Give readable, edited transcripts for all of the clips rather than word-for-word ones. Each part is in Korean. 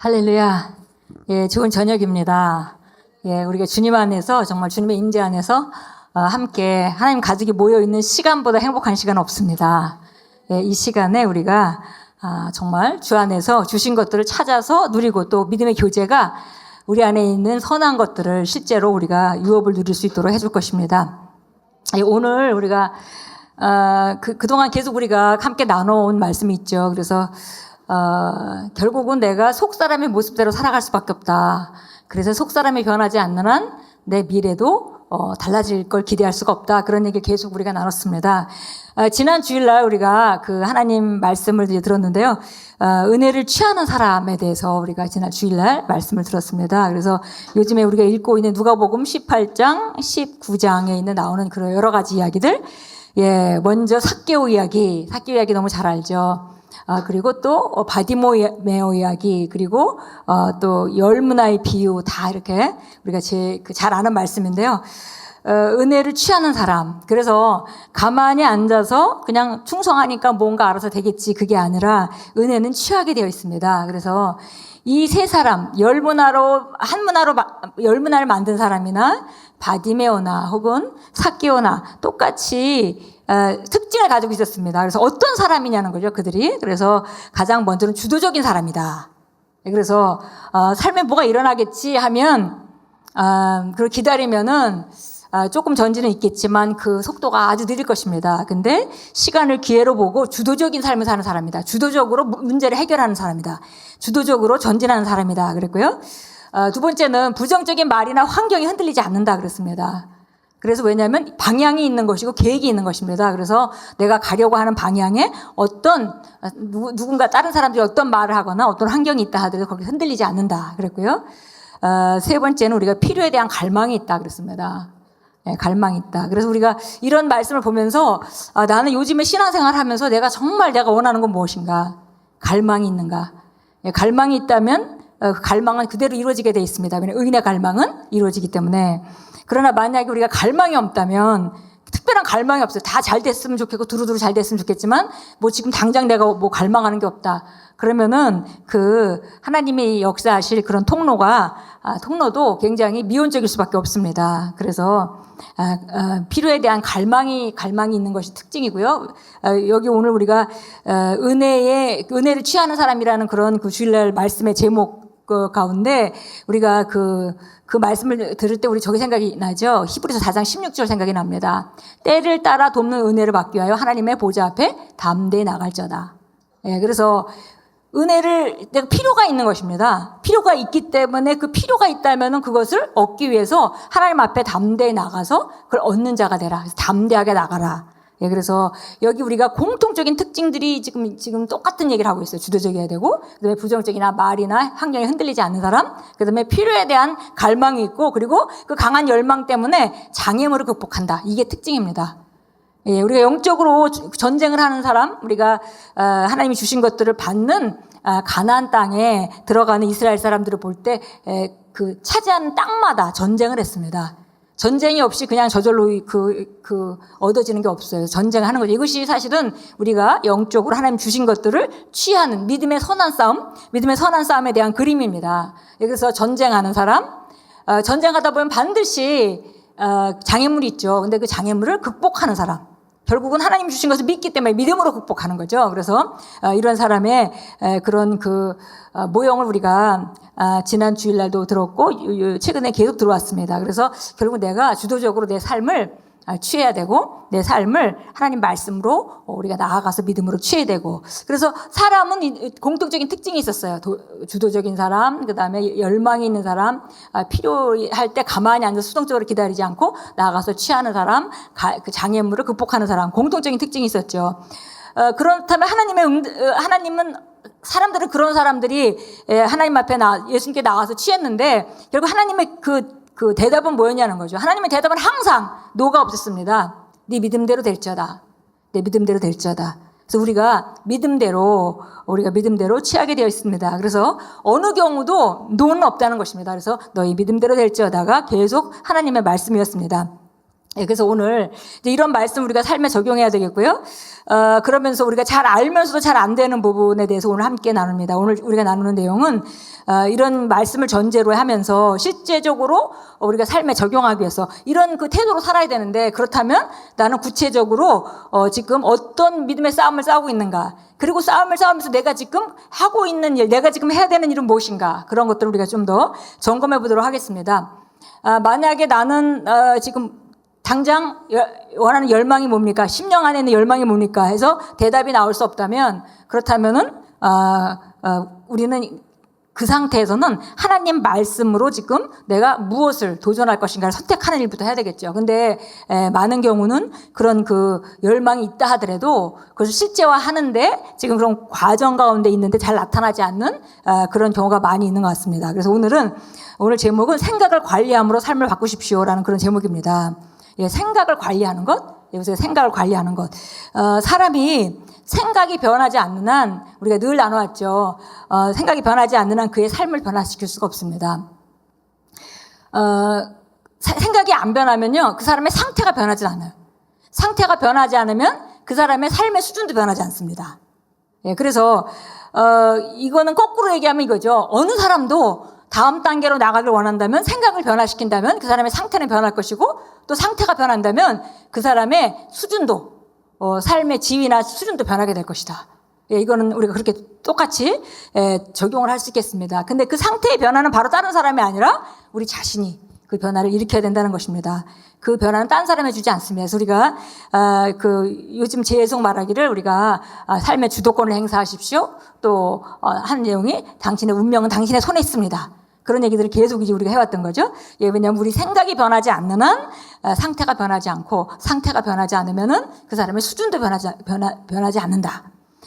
할렐루야. 예, 좋은 저녁입니다. 예, 우리가 주님 안에서, 정말 주님의 임재 안에서 함께 하나님 가족이 모여 있는 시간보다 행복한 시간은 없습니다. 예, 이 시간에 우리가 정말 주 안에서 주신 것들을 찾아서 누리고, 또 믿음의 교제가 우리 안에 있는 선한 것들을 실제로 우리가 유업을 누릴 수 있도록 해줄 것입니다. 예, 오늘 우리가 그동안 계속 우리가 함께 나눠온 말씀이 있죠. 그래서 결국은 내가 속사람의 모습대로 살아갈 수밖에 없다. 그래서 속사람이 변하지 않는 한 내 미래도 달라질 걸 기대할 수가 없다. 그런 얘기를 계속 우리가 나눴습니다. 지난 주일날 우리가 그 하나님 말씀을 들었는데요. 은혜를 취하는 사람에 대해서 우리가 지난 주일날 말씀을 들었습니다. 그래서 요즘에 우리가 읽고 있는 누가복음 18장, 19장에 있는 나오는 그런 여러 가지 이야기들. 예, 먼저 삭개오 이야기 너무 잘 알죠. 그리고 또 바디메오 이야기, 그리고 또 열문화의 비유, 다 이렇게 우리가 잘 아는 말씀인데요. 은혜를 취하는 사람. 그래서 가만히 앉아서 그냥 충성하니까 뭔가 알아서 되겠지, 그게 아니라 은혜는 취하게 되어 있습니다. 그래서 이 세 사람, 열문화를 만든 사람이나 바디메오나 혹은 삭개오나 똑같이 특징을 가지고 있었습니다. 그래서 어떤 사람이냐는 거죠, 그들이. 그래서 가장 먼저는 주도적인 사람이다. 그래서 삶에 뭐가 일어나겠지 하면 그걸 기다리면은 조금 전진은 있겠지만 그 속도가 아주 느릴 것입니다. 근데 시간을 기회로 보고 주도적인 삶을 사는 사람이다. 주도적으로 문제를 해결하는 사람이다. 주도적으로 전진하는 사람이다. 그랬고요. 두 번째는 부정적인 말이나 환경이 흔들리지 않는다 그랬습니다. 그래서 왜냐하면 방향이 있는 것이고 계획이 있는 것입니다. 그래서 내가 가려고 하는 방향에 누군가 다른 사람들이 어떤 말을 하거나 어떤 환경이 있다 하더라도 거기 흔들리지 않는다 그랬고요. 세 번째는 우리가 필요에 대한 갈망이 있다 그랬습니다. 네, 갈망이 있다. 그래서 우리가 이런 말씀을 보면서 나는 요즘에 신앙생활 하면서 내가 원하는 건 무엇인가? 갈망이 있는가? 예, 갈망이 있다면 그 갈망은 그대로 이루어지게 돼 있습니다. 왜냐하면 의인의 갈망은 이루어지기 때문에. 그러나 만약에 우리가 갈망이 없다면, 특별한 갈망이 없어요. 다 잘 됐으면 좋겠고 두루두루 잘 됐으면 좋겠지만 지금 당장 내가 갈망하는 게 없다. 그러면은 하나님이 역사하실 그런 통로도 굉장히 미온적일 수밖에 없습니다. 그래서 필요에 대한 갈망이 있는 것이 특징이고요. 여기 오늘 우리가 은혜를 취하는 사람이라는 그런 그 주일날 말씀의 제목 가운데 우리가 그 말씀을 들을 때 우리 저기 생각이 나죠. 히브리서 4장 16절 생각이 납니다. 때를 따라 돕는 은혜를 받기 위하여 하나님의 보좌 앞에 담대히 나갈저다. 예, 그래서 내가 필요가 있는 것입니다. 필요가 있기 때문에 그 필요가 있다면은 그것을 얻기 위해서 하나님 앞에 담대히 나가서 그걸 얻는 자가 되라. 그래서 담대하게 나가라. 예, 그래서 여기 우리가 공통적인 특징들이 지금 똑같은 얘기를 하고 있어요. 주도적이어야 되고, 그다음에 부정적이나 말이나 환경에 흔들리지 않는 사람, 그다음에 필요에 대한 갈망이 있고, 그리고 그 강한 열망 때문에 장애물을 극복한다. 이게 특징입니다. 예, 우리가 영적으로 전쟁을 하는 사람, 우리가 하나님이 주신 것들을 받는 가나안 땅에 들어가는 이스라엘 사람들을 볼 때 차지하는 땅마다 전쟁을 했습니다. 전쟁이 없이 그냥 저절로 얻어지는 게 없어요. 전쟁을 하는 거죠. 이것이 사실은 우리가 영적으로 하나님 주신 것들을 취하는 믿음의 선한 싸움에 대한 그림입니다. 그래서 전쟁하는 사람, 전쟁하다 보면 반드시 장애물이 있죠. 근데 그 장애물을 극복하는 사람. 결국은 하나님 주신 것을 믿기 때문에 믿음으로 극복하는 거죠. 그래서 이런 사람의 그런 모형을 우리가 지난 주일날도 들었고 최근에 계속 들어왔습니다. 그래서 결국 내가 주도적으로 내 삶을 취해야 되고, 내 삶을 하나님 말씀으로 우리가 나아가서 믿음으로 취해야 되고. 그래서 사람은 공통적인 특징이 있었어요. 주도적인 사람, 그다음에 열망이 있는 사람, 필요할 때 가만히 앉아서 수동적으로 기다리지 않고 나아가서 취하는 사람, 그 장애물을 극복하는 사람, 공통적인 특징이 있었죠. 그렇다면 하나님은 사람들은 그런 사람들이 하나님 앞에 예수님께 나가서 취했는데, 결국 하나님의 그 대답은 뭐였냐는 거죠. 하나님의 대답은 항상 노가 없었습니다. 네 믿음대로 될지어다. 내 믿음대로 될지어다. 그래서 우리가 믿음대로 취하게 되어 있습니다. 그래서 어느 경우도 노는 없다는 것입니다. 그래서 너희 믿음대로 될지어다가 계속 하나님의 말씀이었습니다. 예, 그래서 오늘 이제 이런 말씀 우리가 삶에 적용해야 되겠고요. 그러면서 우리가 잘 알면서도 잘 안 되는 부분에 대해서 오늘 함께 나눕니다. 오늘 우리가 나누는 내용은 이런 말씀을 전제로 하면서 실제적으로 우리가 삶에 적용하기 위해서 이런 그 태도로 살아야 되는데, 그렇다면 나는 구체적으로 지금 어떤 믿음의 싸움을 싸우고 있는가, 그리고 싸움을 싸우면서 내가 지금 하고 있는 일, 내가 지금 해야 되는 일은 무엇인가, 그런 것들을 우리가 좀 더 점검해 보도록 하겠습니다. 만약에 나는 지금 당장 원하는 열망이 뭡니까? 10년 안에 있는 열망이 뭡니까? 해서 대답이 나올 수 없다면, 그렇다면은 우리는 그 상태에서는 하나님 말씀으로 지금 내가 무엇을 도전할 것인가를 선택하는 일부터 해야 되겠죠. 근데 많은 경우는 그런 그 열망이 있다 하더라도 그것을 실제화하는데 지금 그런 과정 가운데 있는데 잘 나타나지 않는 그런 경우가 많이 있는 것 같습니다. 그래서 오늘 제목은 생각을 관리함으로 삶을 바꾸십시오라는 그런 제목입니다. 예, 생각을 관리하는 것, 여기서 생각을 관리하는 것. 사람이 생각이 변하지 않는 한, 우리가 늘 나눠왔죠. 생각이 변하지 않는 한 그의 삶을 변화시킬 수가 없습니다. 생각이 안 변하면요, 그 사람의 상태가 변하지 않아요. 상태가 변하지 않으면 그 사람의 삶의 수준도 변하지 않습니다. 예, 그래서 이거는 거꾸로 얘기하면 이거죠. 어느 사람도 다음 단계로 나가길 원한다면, 생각을 변화시킨다면 그 사람의 상태는 변할 것이고, 또 상태가 변한다면 그 사람의 수준도, 삶의 지위나 수준도 변하게 될 것이다. 예, 이거는 우리가 그렇게 똑같이 적용을 할 수 있겠습니다. 근데 그 상태의 변화는 바로 다른 사람이 아니라 우리 자신이 그 변화를 일으켜야 된다는 것입니다. 그 변화는 딴 사람이 주지 않습니다. 그래서 우리가 요즘 계속 말하기를 우리가 삶의 주도권을 행사하십시오. 또 한 내용이 당신의 운명은 당신의 손에 있습니다. 그런 얘기들을 계속 이제 우리가 해왔던 거죠. 예, 왜냐하면 우리 생각이 변하지 않는 한 상태가 변하지 않고, 상태가 변하지 않으면은 그 사람의 수준도 변하지 않는다.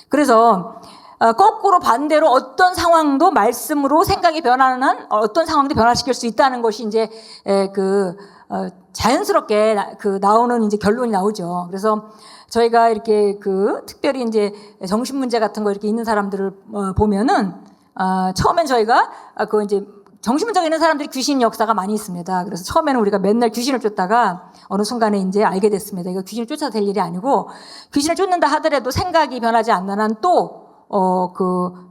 그래서 거꾸로 반대로 어떤 상황도 말씀으로 생각이 변하는 한 어떤 상황도 변화시킬 수 있다는 것이 이제 자연스럽게 나오는 이제 결론이 나오죠. 그래서 저희가 이렇게 특별히 이제 정신 문제 같은 거 이렇게 있는 사람들을 보면은 처음엔 저희가 이제 정신 문제가 있는 사람들이 귀신 역사가 많이 있습니다. 그래서 처음에는 우리가 맨날 귀신을 쫓다가 어느 순간에 이제 알게 됐습니다. 이거 귀신을 쫓아도 될 일이 아니고, 귀신을 쫓는다 하더라도 생각이 변하지 않는 한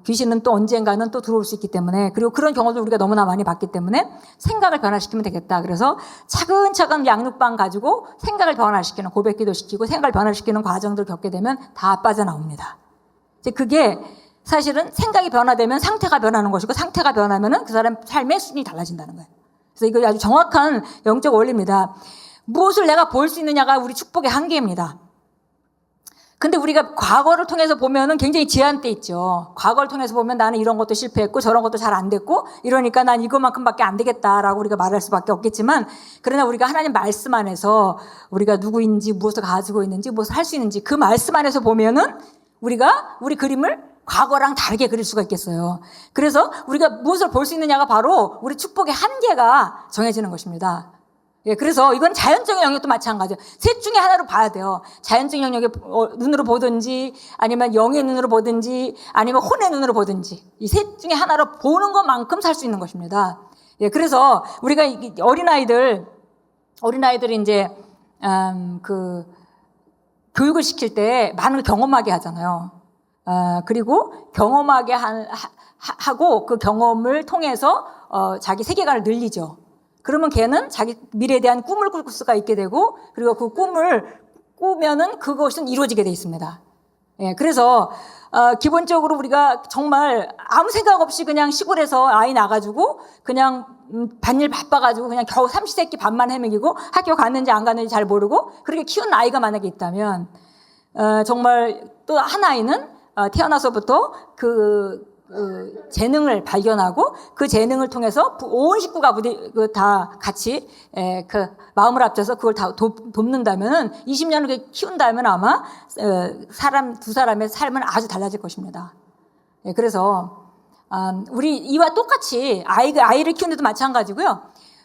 귀신은 또 언젠가는 또 들어올 수 있기 때문에, 그리고 그런 경우도 우리가 너무나 많이 봤기 때문에 생각을 변화시키면 되겠다. 그래서 차근차근 양육방 가지고 생각을 변화시키는, 고백기도 시키고 생각을 변화시키는 과정들을 겪게 되면 다 빠져나옵니다. 이제 그게 사실은 생각이 변화되면 상태가 변하는 것이고, 상태가 변하면은 그 사람 삶의 수준이 달라진다는 거예요. 그래서 이거 아주 정확한 영적 원리입니다. 무엇을 내가 볼 수 있느냐가 우리 축복의 한계입니다. 근데 우리가 과거를 통해서 보면은 굉장히 제한돼 있죠. 과거를 통해서 보면 나는 이런 것도 실패했고 저런 것도 잘 안 됐고, 이러니까 난 이것만큼밖에 안 되겠다라고 우리가 말할 수밖에 없겠지만, 그러나 우리가 하나님 말씀 안에서 우리가 누구인지, 무엇을 가지고 있는지, 무엇을 할 수 있는지 그 말씀 안에서 보면은 우리가 우리 그림을 과거랑 다르게 그릴 수가 있겠어요. 그래서 우리가 무엇을 볼 수 있느냐가 바로 우리 축복의 한계가 정해지는 것입니다. 예, 그래서 이건 자연적인 영역도 마찬가지예요. 셋 중에 하나로 봐야 돼요. 자연적인 영역에 눈으로 보든지, 아니면 영의 눈으로 보든지, 아니면 혼의 눈으로 보든지, 이 셋 중에 하나로 보는 것만큼 살 수 있는 것입니다. 예, 그래서 우리가 어린아이들이 이제 교육을 시킬 때 많은 걸 경험하게 하잖아요. 그리고 경험하게 하고 그 경험을 통해서 자기 세계관을 늘리죠. 그러면 걔는 자기 미래에 대한 꿈을 꿀 수가 있게 되고, 그리고 그 꿈을 꾸면은 그것은 이루어지게 돼 있습니다. 예, 그래서 기본적으로 우리가 정말 아무 생각 없이 그냥 시골에서 아이 나가지고 그냥 밭일 바빠가지고 그냥 겨우 삼시세끼 밥만 헤매기고 학교 갔는지 안 갔는지 잘 모르고 그렇게 키운 아이가 만약에 있다면, 정말 또 한 아이는 태어나서부터 재능을 발견하고 그 재능을 통해서 온 식구가 다 같이 마음을 합쳐서 그걸 다 돕는다면은 20년을 키운다면 아마 두 사람의 삶은 아주 달라질 것입니다. 그래서 우리 이와 똑같이 아이를 키우는데도 마찬가지고요.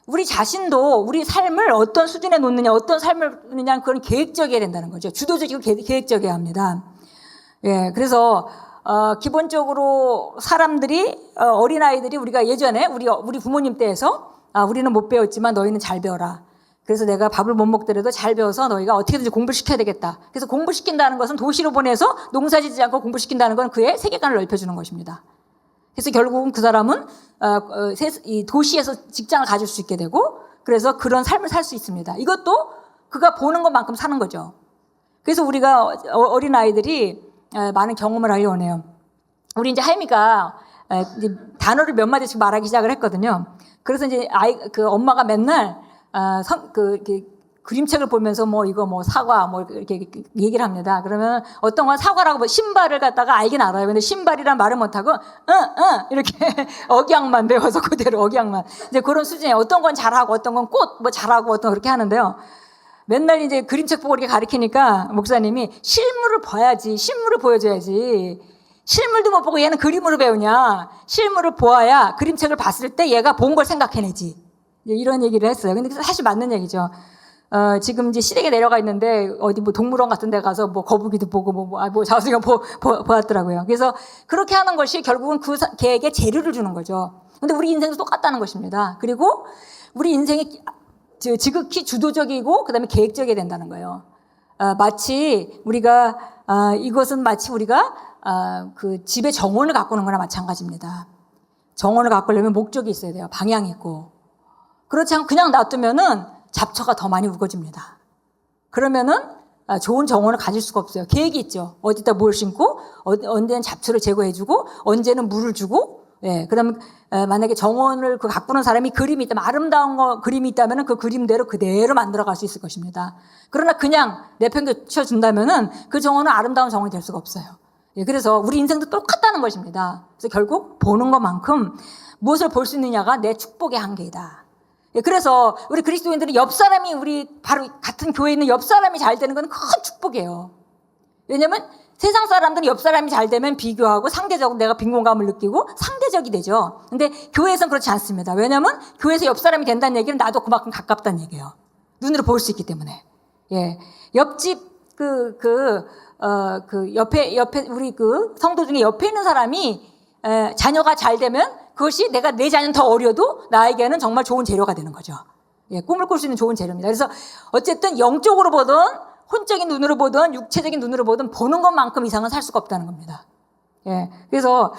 우리 자신도 우리 삶을 어떤 수준에 놓느냐, 어떤 삶을 놓느냐, 그건 계획적이어야 된다는 거죠. 주도적이고 계획적이어야 합니다. 예, 그래서 기본적으로 사람들이 어린아이들이 우리가 예전에 우리 부모님 때에서 우리는 못 배웠지만 너희는 잘 배워라. 그래서 내가 밥을 못 먹더라도 잘 배워서 너희가 어떻게든지 공부를 시켜야 되겠다. 그래서 공부시킨다는 것은 도시로 보내서 농사짓지 않고 공부시킨다는 건 그의 세계관을 넓혀주는 것입니다. 그래서 결국은 그 사람은 이 도시에서 직장을 가질 수 있게 되고 그래서 그런 삶을 살 수 있습니다. 이것도 그가 보는 것만큼 사는 거죠. 그래서 우리가 어린 아이들이 많은 경험을 하려 원해요. 우리 이제 하임이가 단어를 몇 마디씩 말하기 시작을 했거든요. 그래서 이제 그 엄마가 맨날 이렇게 그림책을 보면서 뭐 이거 뭐 사과 뭐 이렇게 얘기를 합니다. 그러면 어떤 건 사과라고 뭐 신발을 갖다가 알긴 알아요. 근데 신발이란 말을 못하고 이렇게 억양만 배워서 그대로 억양만. 이제 그런 수준에 어떤 건 잘하고 어떤 건 꽃 뭐 잘하고 어떤 건 그렇게 하는데요. 맨날 이제 그림책 보고 이렇게 가르치니까 목사님이 실물을 봐야지, 실물을 보여줘야지. 실물도 못 보고 얘는 그림으로 배우냐. 실물을 보아야 그림책을 봤을 때 얘가 본 걸 생각해내지. 이런 얘기를 했어요. 근데 사실 맞는 얘기죠. 지금 이제 시댁에 내려가 있는데 어디 뭐 동물원 같은 데 가서 뭐 거북이도 보고 뭐 자수경 보았더라고요. 그래서 그렇게 하는 것이 결국은 걔에게 재료를 주는 거죠. 근데 우리 인생도 똑같다는 것입니다. 그리고 우리 인생이 지극히 주도적이고 그다음에 계획적이어야 된다는 거예요. 마치 우리가 이것은 마치 우리가 그 집에 정원을 가꾸는 거나 마찬가지입니다. 정원을 가꾸려면 목적이 있어야 돼요. 방향이 있고. 그렇지 않고 그냥 놔두면은 잡초가 더 많이 우거집니다. 그러면은 좋은 정원을 가질 수가 없어요. 계획이 있죠. 어디다 뭘 심고 언제는 잡초를 제거해주고 언제는 물을 주고. 예, 그다음에 만약에 정원을 가꾸는 사람이 그림이 있다면 아름다운 그림이 있다면은 그 그림대로 그대로 만들어갈 수 있을 것입니다. 그러나 그냥 내팽개쳐 준다면은 그 정원은 아름다운 정원이 될 수가 없어요. 예, 그래서 우리 인생도 똑같다는 것입니다. 그래서 결국 보는 것만큼 무엇을 볼 수 있느냐가 내 축복의 한계이다. 예, 그래서 우리 그리스도인들은 옆 사람이 우리 바로 같은 교회에 있는 옆 사람이 잘 되는 건 큰 축복이에요. 왜냐면 세상 사람들은 옆 사람이 잘 되면 비교하고 상대적으로 내가 빈곤감을 느끼고 상대적이 되죠. 근데 교회에서는 그렇지 않습니다. 왜냐면 교회에서 옆 사람이 된다는 얘기는 나도 그만큼 가깝다는 얘기예요. 눈으로 볼 수 있기 때문에. 예. 옆집 옆에 우리 성도 중에 옆에 있는 사람이 자녀가 잘 되면 그것이 내 자녀는 더 어려도 나에게는 정말 좋은 재료가 되는 거죠. 예, 꿈을 꿀 수 있는 좋은 재료입니다. 그래서 어쨌든 영적으로 보든 혼적인 눈으로 보든 육체적인 눈으로 보든 보는 것만큼 이상은 살 수가 없다는 겁니다. 예, 그래서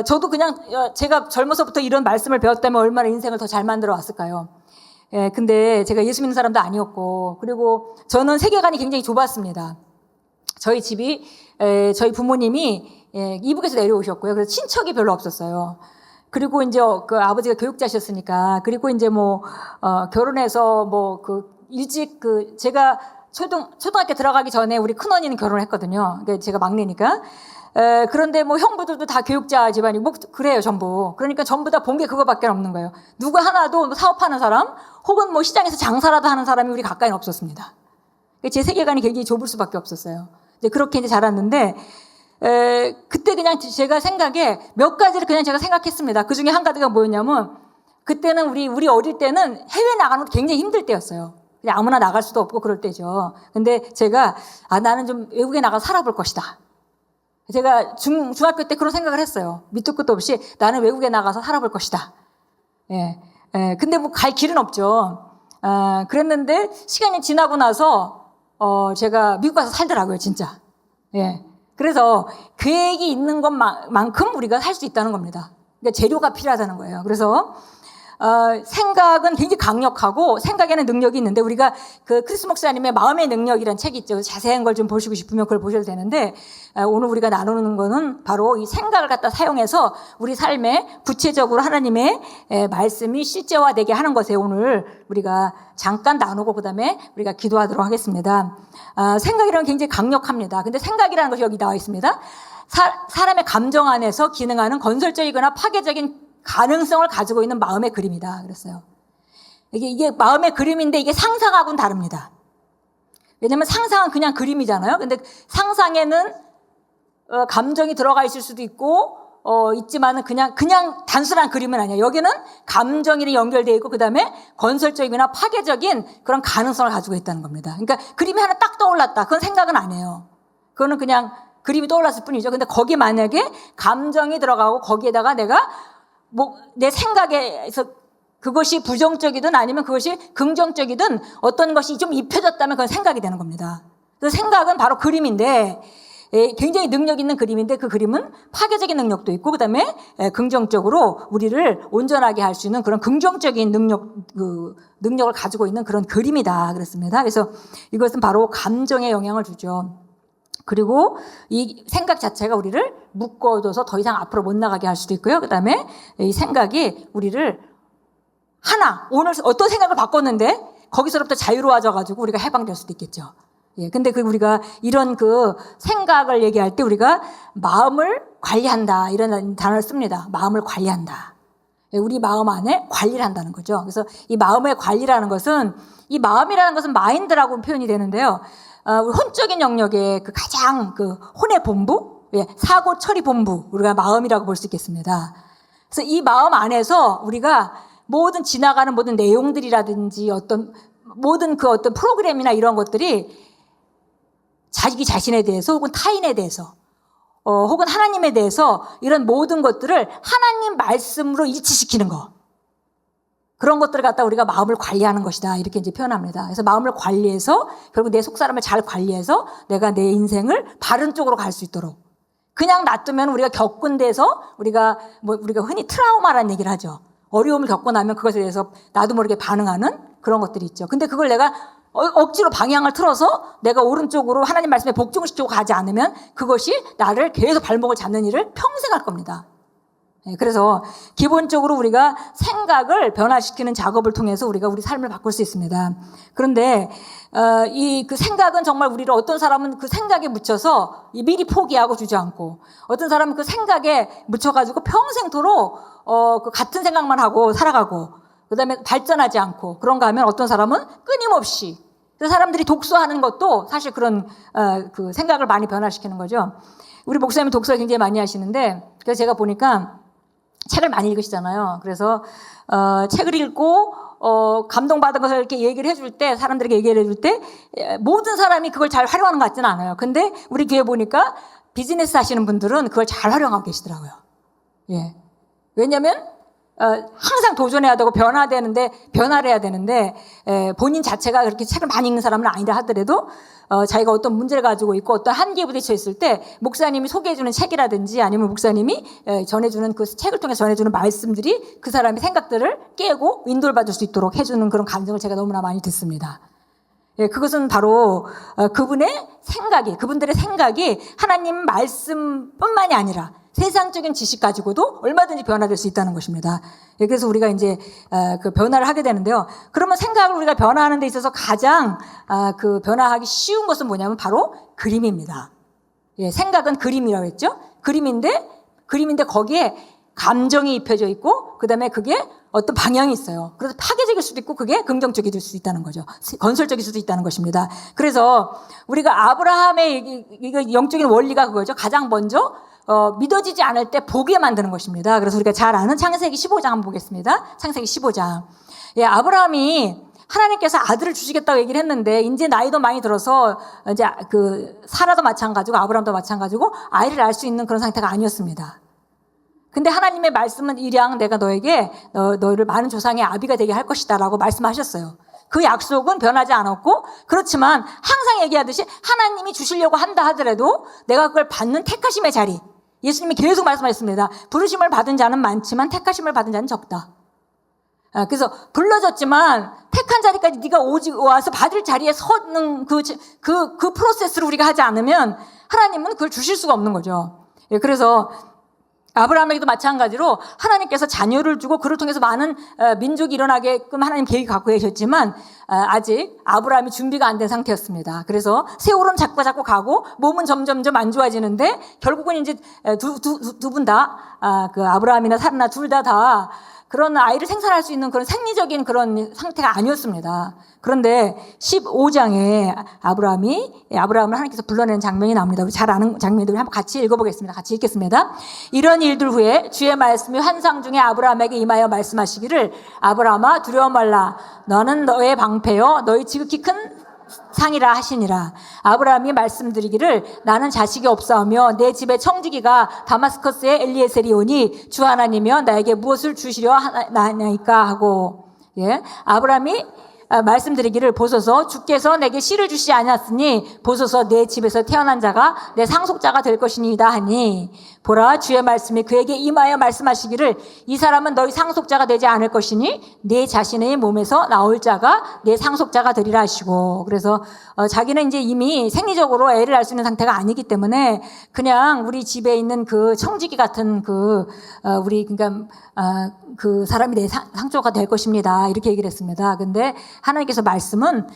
저도 그냥 제가 젊어서부터 이런 말씀을 배웠다면 얼마나 인생을 더 잘 만들어 왔을까요? 예, 근데 제가 예수 믿는 사람도 아니었고 그리고 저는 세계관이 굉장히 좁았습니다. 저희 집이 저희 부모님이 이북에서 내려오셨고요. 그래서 친척이 별로 없었어요. 그리고 이제 그 아버지가 교육자셨으니까 그리고 이제 결혼해서 일찍 제가 초등학교 들어가기 전에 우리 큰언니는 결혼을 했거든요. 그러니까 제가 막내니까. 그런데 형부들도 다 교육자 집안이 그래요, 전부. 그러니까 전부 다 본 게 그거밖에 없는 거예요. 누구 하나도 사업하는 사람 혹은 시장에서 장사라도 하는 사람이 우리 가까이는 없었습니다. 제 세계관이 굉장히 좁을 수밖에 없었어요. 이제 그렇게 이제 자랐는데, 그때 그냥 제가 생각에 몇 가지를 그냥 제가 생각했습니다. 그 중에 한 가지가 뭐였냐면, 그때는 우리 어릴 때는 해외 나가는 것도 굉장히 힘들 때였어요. 그냥 아무나 나갈 수도 없고 그럴 때죠. 근데 제가, 나는 좀 외국에 나가서 살아볼 것이다. 제가 중학교 때 그런 생각을 했어요. 밑도 끝도 없이 나는 외국에 나가서 살아볼 것이다. 예. 근데 갈 길은 없죠. 그랬는데 시간이 지나고 나서, 제가 미국 가서 살더라고요, 진짜. 예. 그래서 계획이 있는 것만큼 우리가 살 수 있다는 겁니다. 그러니까 재료가 필요하다는 거예요. 그래서 생각은 굉장히 강력하고 생각에는 능력이 있는데 우리가 크리스 목사님의 마음의 능력이라는 책이 있죠. 자세한 걸 좀 보시고 싶으면 그걸 보셔도 되는데 오늘 우리가 나누는 거는 바로 이 생각을 갖다 사용해서 우리 삶에 구체적으로 하나님의 말씀이 실제화되게 하는 것에 오늘 우리가 잠깐 나누고 그다음에 우리가 기도하도록 하겠습니다. 생각이라는 건 굉장히 강력합니다. 근데 생각이라는 것이 여기 나와 있습니다. 사람의 감정 안에서 기능하는 건설적이거나 파괴적인 가능성을 가지고 있는 마음의 그림이다. 그랬어요. 이게 마음의 그림인데 이게 상상하고는 다릅니다. 왜냐하면 상상은 그냥 그림이잖아요. 근데 상상에는 감정이 들어가 있을 수도 있고 있지만은 그냥 단순한 그림은 아니에요. 여기는 감정이 연결되어 있고 그다음에 건설적이나 파괴적인 그런 가능성을 가지고 있다는 겁니다. 그러니까 그림이 하나 딱 떠올랐다. 그건 생각은 아니에요. 그거는 그냥 그림이 떠올랐을 뿐이죠. 근데 거기 만약에 감정이 들어가고 거기에다가 내가 내 생각에서 그것이 부정적이든 아니면 그것이 긍정적이든 어떤 것이 좀 입혀졌다면 그건 생각이 되는 겁니다. 그 생각은 바로 그림인데 굉장히 능력 있는 그림인데 그 그림은 파괴적인 능력도 있고 그다음에 긍정적으로 우리를 온전하게 할 수 있는 그런 긍정적인 능력을 가지고 있는 그런 그림이다 그랬습니다. 그래서 이것은 바로 감정에 영향을 주죠. 그리고 이 생각 자체가 우리를 묶어둬서 더 이상 앞으로 못 나가게 할 수도 있고요. 그다음에 이 생각이 우리를 오늘 어떤 생각을 바꿨는데 거기서부터 자유로워져 가지고 우리가 해방될 수도 있겠죠. 예. 근데 우리가 이런 생각을 얘기할 때 우리가 마음을 관리한다 이런 단어를 씁니다. 마음을 관리한다. 예, 우리 마음 안에 관리를 한다는 거죠. 그래서 이 마음의 관리라는 것은 이 마음이라는 것은 마인드라고 표현이 되는데요. 우리 혼적인 영역의 가장 혼의 본부, 예, 사고 처리 본부 우리가 마음이라고 볼 수 있겠습니다. 그래서 이 마음 안에서 우리가 모든 지나가는 모든 내용들이라든지 모든 어떤 프로그램이나 이런 것들이 자기 자신에 대해서 혹은 타인에 대해서 혹은 하나님에 대해서 이런 모든 것들을 하나님 말씀으로 일치시키는 거. 그런 것들을 갖다 우리가 마음을 관리하는 것이다. 이렇게 이제 표현합니다. 그래서 마음을 관리해서 결국 내 속사람을 잘 관리해서 내가 내 인생을 바른 쪽으로 갈 수 있도록. 그냥 놔두면 우리가 겪은 데서 우리가 흔히 트라우마라는 얘기를 하죠. 어려움을 겪고 나면 그것에 대해서 나도 모르게 반응하는 그런 것들이 있죠. 근데 그걸 내가 억지로 방향을 틀어서 내가 오른쪽으로 하나님 말씀에 복종을 시키고 가지 않으면 그것이 나를 계속 발목을 잡는 일을 평생 할 겁니다. 그래서 기본적으로 우리가 생각을 변화시키는 작업을 통해서 우리가 우리 삶을 바꿀 수 있습니다. 그런데 그 생각은 정말 우리를 어떤 사람은 그 생각에 묻혀서 미리 포기하고 주저앉고 어떤 사람은 그 생각에 묻혀가지고 평생토록 같은 생각만 하고 살아가고 그다음에 발전하지 않고 그런가 하면 어떤 사람은 끊임없이 사람들이 독서하는 것도 사실 그런 그 생각을 많이 변화시키는 거죠. 우리 목사님이 독서를 굉장히 많이 하시는데 그래서 제가 보니까 책을 많이 읽으시잖아요. 그래서 책을 읽고 감동받은 것을 이렇게 얘기를 해줄 때 사람들에게 얘기를 해줄 때 모든 사람이 그걸 잘 활용하는 것 같지는 않아요. 근데 우리 교회 보니까 비즈니스 하시는 분들은 그걸 잘 활용하고 계시더라고요. 예. 왜냐하면 항상 도전해야 되고 변화를 해야 되는데 본인 자체가 그렇게 책을 많이 읽는 사람은 아니라 하더라도 자기가 어떤 문제를 가지고 있고 어떤 한계에 부딪혀 있을 때 목사님이 소개해주는 책이라든지 아니면 목사님이 전해주는 그 책을 통해 전해주는 말씀들이 그 사람의 생각들을 깨고 인도를 받을 수 있도록 해주는 그런 감정을 제가 너무나 많이 듣습니다. 예, 그것은 바로 그분들의 생각이 하나님 말씀뿐만이 아니라 세상적인 지식 가지고도 얼마든지 변화될 수 있다는 것입니다. 예, 그래서 우리가 이제 그 변화를 하게 되는데요. 그러면 생각을 우리가 변화하는 데 있어서 가장 그 변화하기 쉬운 것은 뭐냐면 바로 그림입니다. 예, 생각은 그림이라고 했죠. 그림인데 거기에 감정이 입혀져 있고 그다음에 그게 어떤 방향이 있어요. 그래서 파괴적일 수도 있고 그게 긍정적일 수도 있다는 거죠. 건설적일 수도 있다는 것입니다. 그래서 우리가 아브라함의 이거 영적인 원리가 그거죠. 가장 먼저 믿어지지 않을 때 보게 만드는 것입니다. 그래서 우리가 잘 아는 창세기 15장 한번 보겠습니다. 창세기 15장. 예, 아브라함이 하나님께서 아들을 주시겠다고 얘기를 했는데 이제 나이도 많이 들어서 이제 사라도 마찬가지고 아브라함도 마찬가지고 아이를 낳을 수 있는 그런 상태가 아니었습니다. 근데 하나님의 말씀은 일양 내가 너희를 많은 조상의 아비가 되게 할 것이다 라고 말씀하셨어요. 그 약속은 변하지 않았고 그렇지만 항상 얘기하듯이 하나님이 주시려고 한다 하더라도 내가 그걸 받는 택하심의 자리 예수님이 계속 말씀하셨습니다. 부르심을 받은 자는 많지만 택하심을 받은 자는 적다. 그래서 불러졌지만 택한 자리까지 네가 와서 받을 자리에 서는 그 프로세스를 우리가 하지 않으면 하나님은 그걸 주실 수가 없는 거죠. 그래서 아브라함에게도 마찬가지로 하나님께서 자녀를 주고 그를 통해서 많은 민족이 일어나게끔 하나님 계획이 갖고 계셨지만 아직 아브라함이 준비가 안 된 상태였습니다. 그래서 세월은 자꾸 가고 몸은 점점점 안 좋아지는데 결국은 이제 두 분 다 그 아브라함이나 사르나 둘 다 그런 아이를 생산할 수 있는 그런 생리적인 그런 상태가 아니었습니다. 그런데 15장에 아브라함을 하나님께서 불러내는 장면이 나옵니다. 우리 잘 아는 장면들을 한번 같이 읽어보겠습니다. 같이 읽겠습니다. 이런 일들 후에 주의 말씀이 환상 중에 아브라함에게 임하여 말씀하시기를 아브라함아 두려워 말라. 너는 너의 방패요 너희 지극히 큰 상이라 하시니라. 아브라함이 말씀드리기를 나는 자식이 없사오며 내 집에 청지기가 다마스커스의 엘리에셀이 오니 주 하나님이여 나에게 무엇을 주시려 하나이까 하고. 예. 아브라함이 말씀드리기를 보소서 주께서 내게 씨를 주시지 않았으니 보소서 내 집에서 태어난 자가 내 상속자가 될 것이니이다 하니 보라 주의 말씀이 그에게 임하여 말씀하시기를 이 사람은 너희 상속자가 되지 않을 것이니 네 자신의 몸에서 나올 자가 내 상속자가 되리라 하시고. 그래서 자기는 이제 이미 생리적으로 애를 낳을 수 있는 상태가 아니기 때문에 그냥 우리 집에 있는 그 청지기 같은 우리 그러니까 그 사람이 내 상속자가 될 것입니다. 이렇게 얘기를 했습니다. 근데 하나님께서 말씀은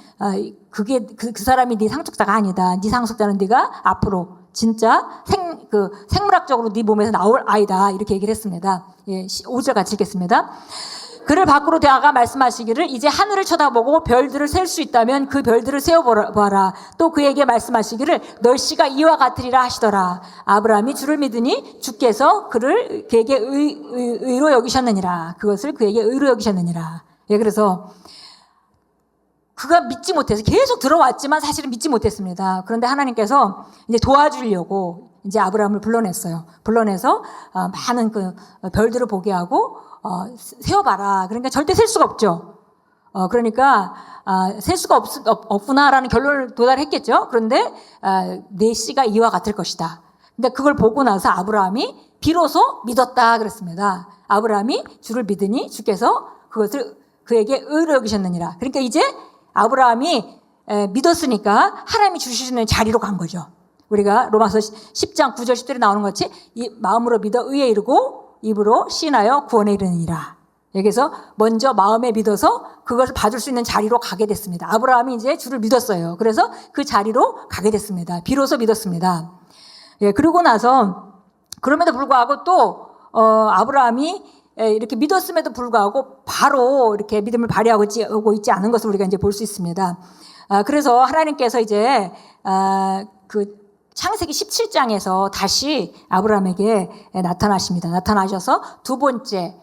그게 그 사람이 네 상속자가 아니다. 네 상속자는 네가 앞으로 진짜 생물학적으로 네 몸에서 나올 아이다. 이렇게 얘기를 했습니다. 예, 5절 같이 읽겠습니다. 그를 밖으로 대하가 말씀하시기를 이제 하늘을 쳐다보고 별들을 셀 수 있다면 그 별들을 세어보아라. 또 그에게 말씀하시기를 널씨가 이와 같으리라 하시더라. 아브라함이 주를 믿으니 주께서 그에게 의로 여기셨느니라. 그것을 그에게 의로 여기셨느니라. 예, 그래서 그가 믿지 못해서 계속 들어왔지만 사실은 믿지 못했습니다. 그런데 하나님께서 이제 도와주려고 이제 아브라함을 불러냈어요. 불러내서 많은 그 별들을 보게 하고 세어봐라. 그러니까 절대 셀 수가 없죠. 그러니까 셀 수가 없구나라는 결론을 도달했겠죠. 그런데 내 씨가 이와 같을 것이다. 근데 그걸 보고 나서 아브라함이 비로소 믿었다 그랬습니다. 아브라함이 주를 믿으니 주께서 그것을 그에게 의로 여기셨느니라. 그러니까 이제 아브라함이 믿었으니까 하나님이 주시는 자리로 간 거죠. 우리가 로마서 10장 9절 10절에 나오는 것 같이 이 마음으로 믿어 의에 이르고 입으로 시인하여 구원에 이르느니라. 여기서 먼저 마음에 믿어서 그것을 받을 수 있는 자리로 가게 됐습니다. 아브라함이 이제 주를 믿었어요. 그래서 그 자리로 가게 됐습니다. 비로소 믿었습니다. 예, 그러고 나서 그럼에도 불구하고 또 아브라함이 이렇게 믿었음에도 불구하고 바로 이렇게 믿음을 발휘하고 있지 않은 것을 우리가 이제 볼 수 있습니다. 그래서 하나님께서 이제 그 창세기 17장에서 다시 아브라함에게 나타나십니다. 나타나셔서 두 번째는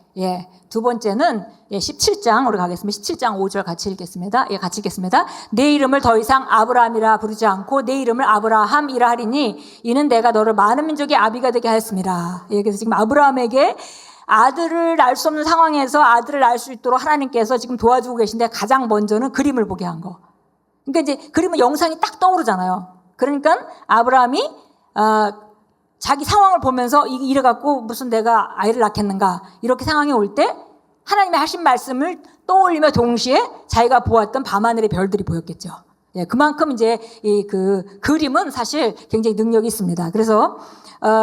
17장 우리 가겠습니다. 17장 5절 같이 읽겠습니다. 예, 같이 읽겠습니다. 내 이름을 더 이상 아브라함이라 부르지 않고 내 이름을 아브라함이라 하리니 이는 내가 너를 많은 민족의 아비가 되게 하였습니다. 예, 그래서 지금 아브라함에게 아들을 낳을 수 없는 상황에서 아들을 낳을 수 있도록 하나님께서 지금 도와주고 계신데 가장 먼저는 그림을 보게 한 거. 그러니까 이제 그림은 영상이 딱 떠오르잖아요. 그러니까 아브라함이 자기 상황을 보면서 이래갖고 무슨 내가 아이를 낳겠는가 이렇게 상황이 올 때 하나님의 하신 말씀을 떠올리며 동시에 자기가 보았던 밤하늘의 별들이 보였겠죠. 예, 그만큼 이제 그 그림은 사실 굉장히 능력이 있습니다. 그래서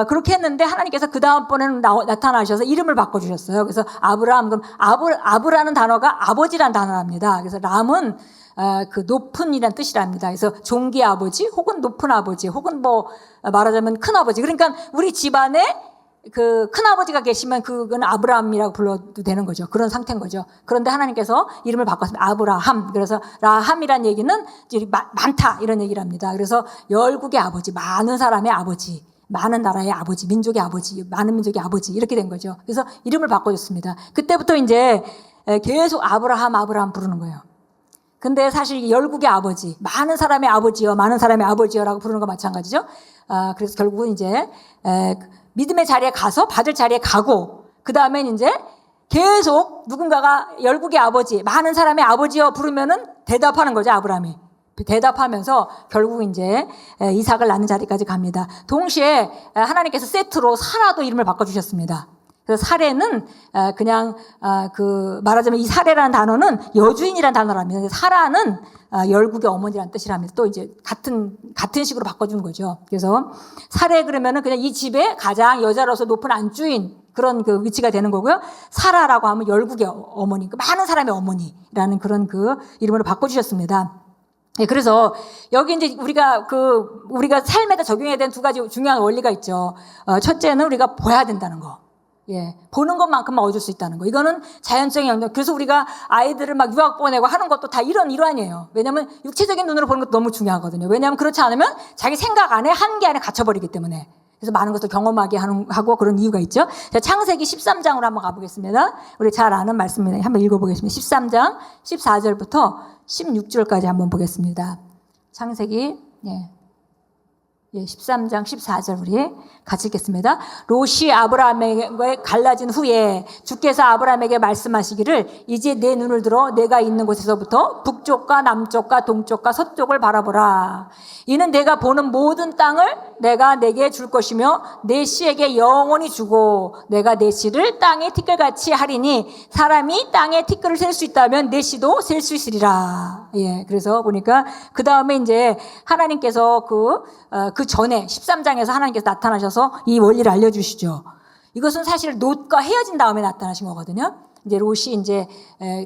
그렇게 했는데 하나님께서 그 다음번에는 나타나셔서 이름을 바꿔주셨어요. 그래서 아브라함, 그럼 아브라는 단어가 아버지란 단어랍니다. 그래서 람은 그 높은이란 뜻이랍니다. 그래서 종기 아버지 혹은 높은 아버지 혹은 뭐 말하자면 큰 아버지. 그러니까 우리 집안에 그 큰아버지가 계시면 그건 아브라함이라고 불러도 되는 거죠. 그런 상태인 거죠. 그런데 하나님께서 이름을 바꿨습니다. 아브라함. 그래서 라함이란 얘기는 많다 이런 얘기를 합니다. 그래서 열국의 아버지, 많은 사람의 아버지, 많은 나라의 아버지, 민족의 아버지, 많은 민족의 아버지 이렇게 된 거죠. 그래서 이름을 바꿔줬습니다. 그때부터 이제 계속 아브라함 부르는 거예요. 근데 사실 열국의 아버지, 많은 사람의 아버지요, 많은 사람의 아버지요라고 부르는 거 마찬가지죠. 그래서 결국은 이제 믿음의 자리에 가서 받을 자리에 가고 그 다음엔 이제 계속 누군가가 열국의 아버지, 많은 사람의 아버지요 부르면은 대답하는 거죠, 아브라함이. 대답하면서 결국 이제 이삭을 낳는 자리까지 갑니다. 동시에 하나님께서 세트로 사라도 이름을 바꿔주셨습니다. 그래서 사례는 그냥 말하자면 이 사례라는 단어는 여주인이라는 단어랍니다. 사라는 열국의 어머니라는 뜻이랍니다. 또 이제 같은 식으로 바꿔주는 거죠. 그래서 사례 그러면은 그냥 이 집에 가장 여자로서 높은 안주인 그런 그 위치가 되는 거고요. 사라라고 하면 열국의 어머니, 많은 사람의 어머니라는 그런 그 이름으로 바꿔주셨습니다. 예, 그래서 여기 이제 우리가 삶에다 적용해야 되는 두 가지 중요한 원리가 있죠. 첫째는 우리가 봐야 된다는 거. 예, 보는 것만큼만 얻을 수 있다는 거. 이거는 자연적인 영역. 그래서 우리가 아이들을 막 유학 보내고 하는 것도 다 이런 일환이에요. 왜냐하면 육체적인 눈으로 보는 것도 너무 중요하거든요. 왜냐하면 그렇지 않으면 자기 생각 안에 한계 안에 갇혀버리기 때문에. 그래서 많은 것을 경험하게 하고 그런 이유가 있죠. 자, 창세기 13장으로 한번 가보겠습니다. 우리 잘 아는 말씀입니다. 한번 읽어보겠습니다. 13장 14절부터 16절까지 한번 보겠습니다. 창세기 13장 14절 우리 같이 읽겠습니다. 롯이 아브라함에게 갈라진 후에 주께서 아브라함에게 말씀하시기를 이제 내 눈을 들어 내가 있는 곳에서부터 북쪽과 남쪽과 동쪽과 서쪽을 바라보라. 이는 내가 보는 모든 땅을 내가 내게 줄 것이며 내 씨에게 영원히 주고 내가 내 씨를 땅의 티끌같이 하리니 사람이 땅의 티끌을 셀 수 있다면 내 씨도 셀 수 있으리라. 그래서 보니까 그 다음에 이제 하나님께서 그 전에 13장에서 하나님께서 나타나셔서 이 원리를 알려주시죠. 이것은 사실 롯과 헤어진 다음에 나타나신 거거든요. 이제 롯이 이제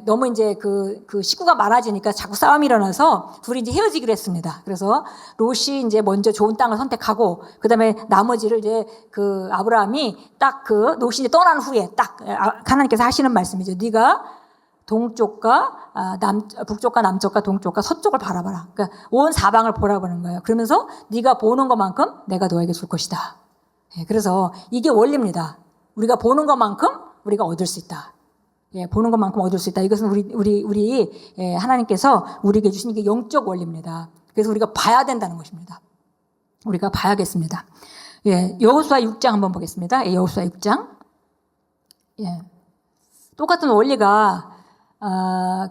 너무 이제 그 식구가 많아지니까 자꾸 싸움이 일어나서 둘이 이제 헤어지기로 했습니다. 그래서 롯이 이제 먼저 좋은 땅을 선택하고 그다음에 나머지를 이제 그 아브라함이 딱 그 롯이 이제 떠난 후에 딱 하나님께서 하시는 말씀이죠. 네가 동쪽과 북쪽과 남쪽과 동쪽과 서쪽을 바라봐라. 그러니까 온 사방을 보라보는 거예요. 그러면서 네가 보는 것만큼 내가 너에게 줄 것이다. 그래서 이게 원리입니다. 우리가 보는 것만큼 우리가 얻을 수 있다. 보는 것만큼 얻을 수 있다. 이것은 우리 하나님께서 우리에게 주신 게 영적 원리입니다. 그래서 우리가 봐야 된다는 것입니다. 우리가 봐야겠습니다. 여호수아 6장 한번 보겠습니다. 여호수아 6장. 똑같은 원리가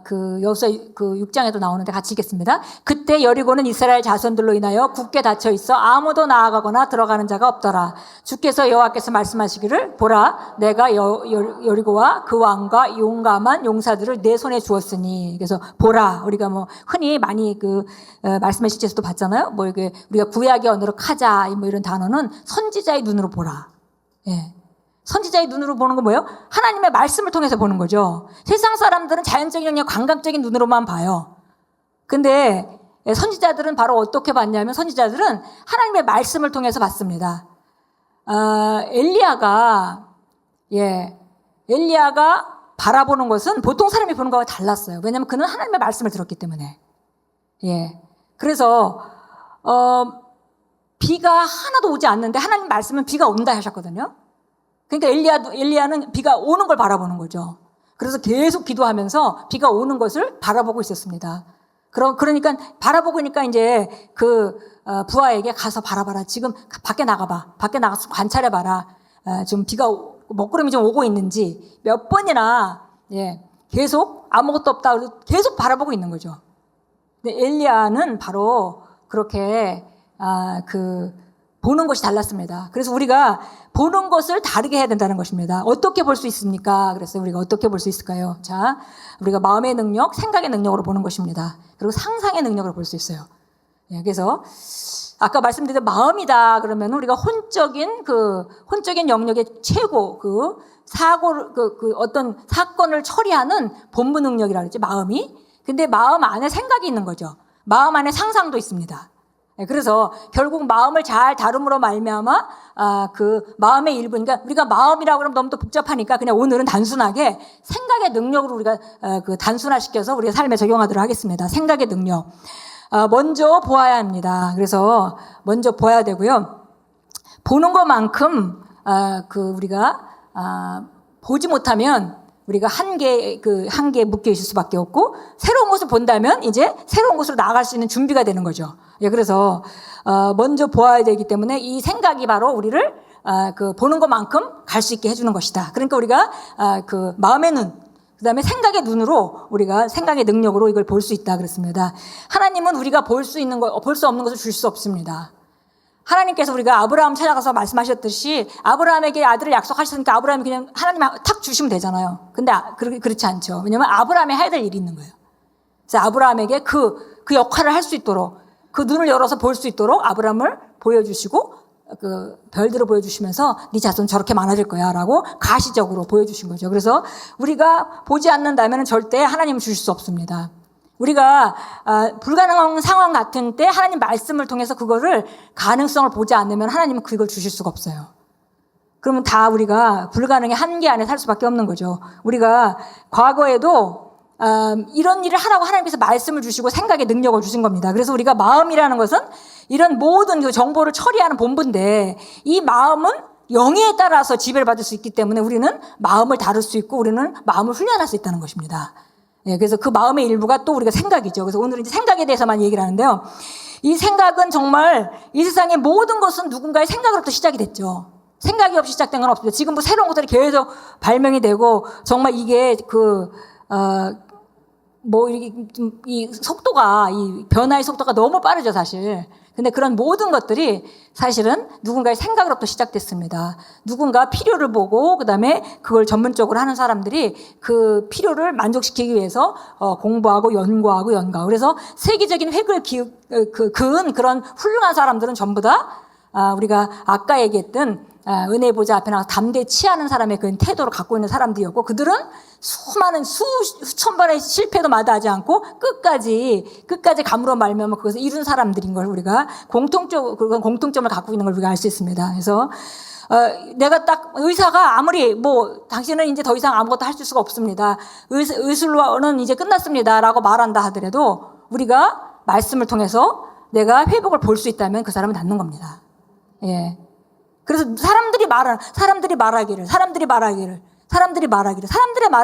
그 여호수아 그 6장에도 나오는데 같이 읽겠습니다. 그때 여리고는 이스라엘 자손들로 인하여 굳게 닫혀 있어 아무도 나아가거나 들어가는 자가 없더라. 주께서 여호와께서 말씀하시기를 보라 내가 여리고와 그 왕과 용감한 용사들을 내 손에 주었으니. 그래서 보라 우리가 뭐 흔히 많이 말씀의 실제에서도 봤잖아요. 뭐 이게 우리가 구약의 언어로 카자 뭐 이런 단어는 선지자의 눈으로 보라. 선지자의 눈으로 보는 건 뭐예요? 하나님의 말씀을 통해서 보는 거죠. 세상 사람들은 자연적인 그냥 관감적인 눈으로만 봐요. 근데 선지자들은 바로 어떻게 봤냐면 선지자들은 하나님의 말씀을 통해서 봤습니다. 엘리야가 바라보는 것은 보통 사람이 보는 것과 달랐어요. 왜냐하면 그는 하나님의 말씀을 들었기 때문에. 그래서 비가 하나도 오지 않는데 하나님 말씀은 비가 온다 하셨거든요. 그러니까 엘리야는 비가 오는 걸 바라보는 거죠. 그래서 계속 기도하면서 비가 오는 것을 바라보고 있었습니다. 그러니까 바라보고 있으니까 이제 부하에게 가서 바라봐라. 지금 밖에 나가봐. 밖에 나가서 관찰해봐라. 좀 비가 먹구름이 좀 오고 있는지 몇 번이나 계속 아무것도 없다. 계속 바라보고 있는 거죠. 근데 엘리야는 바로 그렇게 보는 것이 달랐습니다. 그래서 우리가 보는 것을 다르게 해야 된다는 것입니다. 어떻게 볼 수 있습니까? 그래서 우리가 어떻게 볼 수 있을까요? 자, 우리가 마음의 능력, 생각의 능력으로 보는 것입니다. 그리고 상상의 능력으로 볼 수 있어요. 그래서 아까 말씀드린 마음이다 그러면 우리가 혼적인 영역의 최고 어떤 사건을 처리하는 본부 능력이라고 그랬지 마음이. 근데 마음 안에 생각이 있는 거죠. 마음 안에 상상도 있습니다. 그래서 결국 마음을 잘 다룸으로 말미암아 그 마음의 일부, 그러니까 우리가 마음이라고 그러면 너무 또 복잡하니까 그냥 오늘은 단순하게 생각의 능력으로 우리가 단순화시켜서 우리가 삶에 적용하도록 하겠습니다. 생각의 능력. 먼저 보아야 합니다. 그래서 먼저 보아야 되고요. 보는 것만큼 우리가 보지 못하면 우리가 한계에 묶여 있을 수밖에 없고 새로운 것을 본다면 이제 새로운 것으로 나아갈 수 있는 준비가 되는 거죠. 그래서 먼저 보아야 되기 때문에 이 생각이 바로 우리를 보는 것만큼 갈 수 있게 해주는 것이다. 그러니까 우리가 마음의 눈, 그다음에 생각의 눈으로 우리가 생각의 능력으로 이걸 볼 수 있다 그랬습니다. 하나님은 우리가 볼 수 없는 것을 줄 수 없습니다. 하나님께서 우리가 아브라함 찾아가서 말씀하셨듯이 아브라함에게 아들을 약속하셨으니까 아브라함이 그냥 하나님 탁 주시면 되잖아요. 근데 그렇지 않죠. 왜냐하면 아브라함이 해야 될 일이 있는 거예요. 그래서 아브라함에게 그 역할을 할 수 있도록 그 눈을 열어서 볼 수 있도록 아브라함을 보여주시고 별들을 보여주시면서 네 자손 저렇게 많아질 거야 라고 가시적으로 보여주신 거죠. 그래서 우리가 보지 않는다면 절대 하나님을 주실 수 없습니다. 우리가 불가능한 상황 같은 때 하나님 말씀을 통해서 그거를 가능성을 보지 않으면 하나님은 그걸 주실 수가 없어요. 그러면 다 우리가 불가능의 한계 안에 살 수밖에 없는 거죠. 우리가 과거에도 이런 일을 하라고 하나님께서 말씀을 주시고 생각의 능력을 주신 겁니다. 그래서 우리가 마음이라는 것은 이런 모든 그 정보를 처리하는 본부인데 이 마음은 영에 따라서 지배를 받을 수 있기 때문에 우리는 마음을 다룰 수 있고 우리는 마음을 훈련할 수 있다는 것입니다. 예, 그래서 그 마음의 일부가 또 우리가 생각이죠. 그래서 오늘은 이제 생각에 대해서만 얘기를 하는데요. 이 생각은 정말 이 세상의 모든 것은 누군가의 생각으로부터 시작이 됐죠. 생각이 없이 시작된 건 없습니다. 지금 뭐 새로운 것들이 계속 발명이 되고 정말 이게 이 속도가, 이 변화의 속도가 너무 빠르죠, 사실. 근데 그런 모든 것들이 사실은 누군가의 생각으로부터 시작됐습니다. 누군가 필요를 보고 그다음에 그걸 전문적으로 하는 사람들이 그 필요를 만족시키기 위해서 공부하고 연구하고 그래서 세계적인 획을 그은 그런 훌륭한 사람들은 전부 다 우리가 아까 얘기했던 은혜 보좌 앞에 나가서 담대히 취하는 사람의 그 태도를 갖고 있는 사람들이었고, 그들은 수많은 수천 번의 실패도 마다하지 않고 끝까지 감으로 말미암아 그것을 이룬 사람들인 걸 우리가 공통점을 갖고 있는 걸 우리가 알 수 있습니다. 그래서 내가 딱 의사가 아무리 당신은 이제 더 이상 아무것도 할 수가 없습니다. 의술로는 이제 끝났습니다라고 말한다 하더라도 우리가 말씀을 통해서 내가 회복을 볼 수 있다면 그 사람은 낫는 겁니다. 예. 그래서 사람들의 말은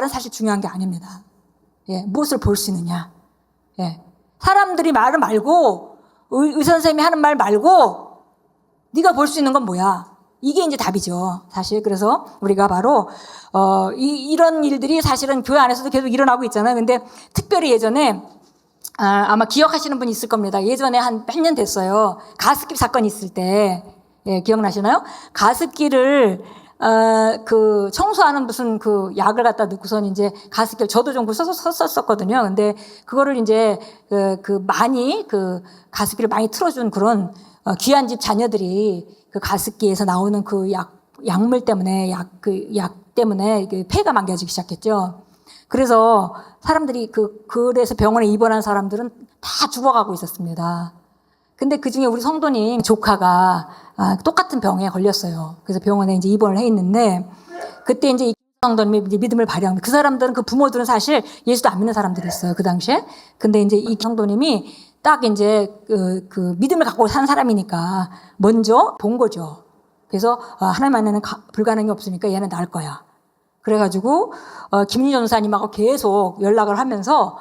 사실 중요한 게 아닙니다. 예, 무엇을 볼 수 있느냐. 예. 사람들이 말을 말고, 의사 선생님이 하는 말 말고, 네가 볼 수 있는 건 뭐야. 이게 이제 답이죠. 사실. 그래서 우리가 바로, 이런 일들이 사실은 교회 안에서도 계속 일어나고 있잖아요. 근데 특별히 예전에, 아마 기억하시는 분이 있을 겁니다. 예전에 한 몇 년 됐어요. 가습기 사건이 있을 때, 예, 기억나시나요? 가습기를 청소하는 무슨 약을 갖다 넣고선 이제 가습기를 저도 좀 썼었거든요. 근데 그거를 이제 가습기를 많이 틀어준 그런 귀한 집 자녀들이 그 가습기에서 나오는 그 약물 때문에 약 때문에 폐가 망가지기 시작했죠. 그래서 사람들이 그래서 병원에 입원한 사람들은 다 죽어가고 있었습니다. 근데 그 중에 우리 성도님 조카가 똑같은 병에 걸렸어요. 그래서 병원에 이제 입원을 해 있는데, 그때 이제 이 성도님이 믿음을 발휘합니다. 그 사람들은, 그 부모들은 사실 예수도 안 믿는 사람들이 있어요, 그 당시에. 근데 이제 이 성도님이 딱 이제 그 믿음을 갖고 산 사람이니까 먼저 본 거죠. 그래서 하나님 안에는 불가능이 없으니까 얘는 나을 거야. 그래가지고 김윤 전사님하고 계속 연락을 하면서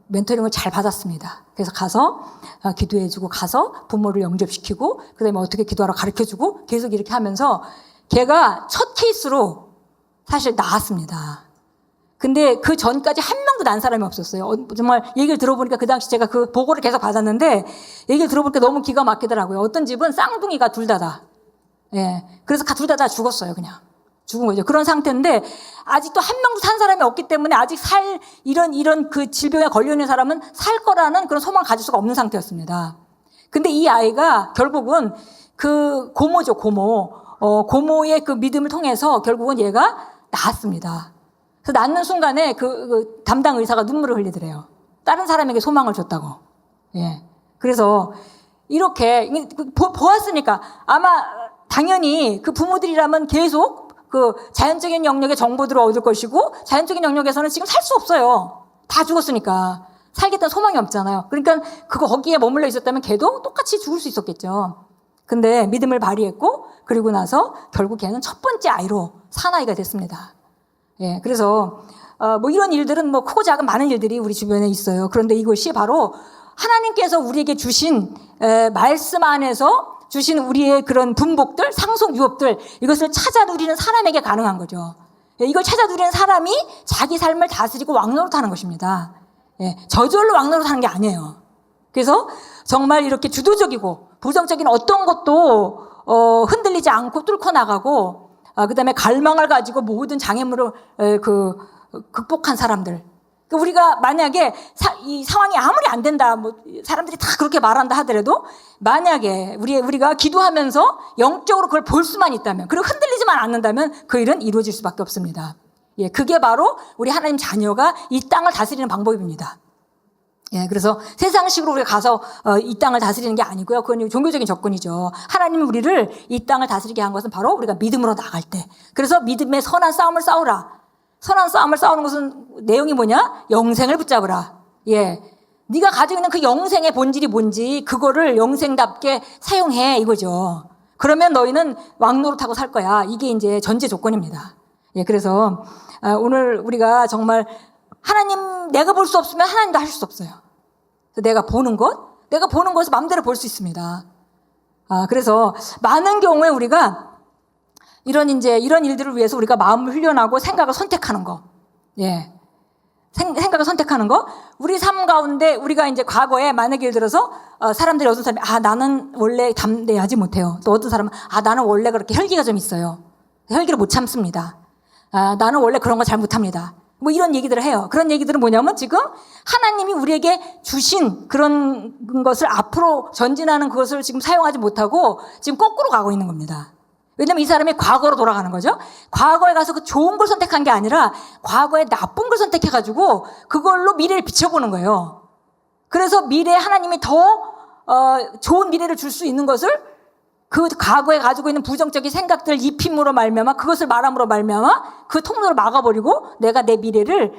멘토링을 잘 받았습니다. 그래서 가서 기도해주고, 가서 부모를 영접시키고, 그다음에 어떻게 기도하러 가르쳐주고, 계속 이렇게 하면서 걔가 첫 케이스로 사실 나았습니다. 근데 그 전까지 한 명도 난 사람이 없었어요. 정말 얘기를 들어보니까, 그 당시 제가 그 보고를 계속 받았는데 얘기를 들어보니까 너무 기가 막히더라고요. 어떤 집은 쌍둥이가 둘 다다. 예. 그래서 둘 다 죽었어요, 그냥. 죽은 거죠. 그런 상태인데 아직도 한 명도 산 사람이 없기 때문에 아직 이런 그 질병에 걸려 있는 사람은 살 거라는 그런 소망을 가질 수가 없는 상태였습니다. 근데 이 아이가 결국은 그 고모죠, 고모의 그 믿음을 통해서 결국은 얘가 낳았습니다. 그래서 낳는 순간에 그 담당 의사가 눈물을 흘리더래요. 다른 사람에게 소망을 줬다고. 예. 그래서 이렇게 보았으니까 아마 당연히 그 부모들이라면 계속 자연적인 영역의 정보들을 얻을 것이고, 자연적인 영역에서는 지금 살 수 없어요. 다 죽었으니까. 살겠다는 소망이 없잖아요. 그러니까 거기에 머물러 있었다면 걔도 똑같이 죽을 수 있었겠죠. 근데 믿음을 발휘했고, 그리고 나서 결국 걔는 첫 번째 아이로 사나이가 됐습니다. 예, 그래서 이런 일들은 크고 작은 많은 일들이 우리 주변에 있어요. 그런데 이것이 바로 하나님께서 우리에게 주신 말씀 안에서 주신 우리의 그런 분복들, 상속 유업들, 이것을 찾아 누리는 사람에게 가능한 거죠. 이걸 찾아 누리는 사람이 자기 삶을 다스리고 왕노릇하는 것입니다. 예, 저절로 왕노릇하는 게 아니에요. 그래서 정말 이렇게 주도적이고 부정적인 어떤 것도 흔들리지 않고 뚫고 나가고, 그다음에 갈망을 가지고 모든 장애물을 극복한 사람들. 우리가 만약에 이 상황이 아무리 안 된다, 사람들이 다 그렇게 말한다 하더라도, 만약에 우리가 기도하면서 영적으로 그걸 볼 수만 있다면, 그리고 흔들리지만 않는다면 그 일은 이루어질 수밖에 없습니다. 예, 그게 바로 우리 하나님 자녀가 이 땅을 다스리는 방법입니다. 예, 그래서 세상식으로 우리가 가서 이 땅을 다스리는 게 아니고요. 그건 종교적인 접근이죠. 하나님이 우리를 이 땅을 다스리게 한 것은 바로 우리가 믿음으로 나갈 때. 그래서 믿음의 선한 싸움을 싸우라. 선한 싸움을 싸우는 것은 내용이 뭐냐? 영생을 붙잡으라. 예, 네가 가지고 있는 그 영생의 본질이 뭔지 그거를 영생답게 사용해, 이거죠. 그러면 너희는 왕노릇하고 살 거야. 이게 이제 전제 조건입니다. 예, 그래서 오늘 우리가 정말 하나님 내가 볼 수 없으면 하나님도 하실 수 없어요. 내가 보는 것을 마음대로 볼 수 있습니다. 그래서 많은 경우에 우리가 이런 일들을 위해서 우리가 마음을 훈련하고 생각을 선택하는 거. 예. 생각을 선택하는 거. 우리 삶 가운데 우리가 이제 과거에 만약에 예를 들어서 사람들이 어떤 사람이 나는 원래 담대하지 못해요. 또 어떤 사람은 나는 원래 그렇게 혈기가 좀 있어요. 혈기를 못 참습니다. 나는 원래 그런 거 잘 못합니다. 뭐 이런 얘기들을 해요. 그런 얘기들은 뭐냐면 지금 하나님이 우리에게 주신 그런 것을 앞으로 전진하는 그것을 지금 사용하지 못하고 지금 거꾸로 가고 있는 겁니다. 왜냐면 이 사람이 과거로 돌아가는 거죠. 과거에 가서 그 좋은 걸 선택한 게 아니라 과거에 나쁜 걸 선택해가지고 그걸로 미래를 비춰보는 거예요. 그래서 미래에 하나님이 더 좋은 미래를 줄 수 있는 것을 그 과거에 가지고 있는 부정적인 생각들 입힘으로 말미암아 그것을 말함으로 말미암아 그 통로를 막아버리고 내가 내 미래를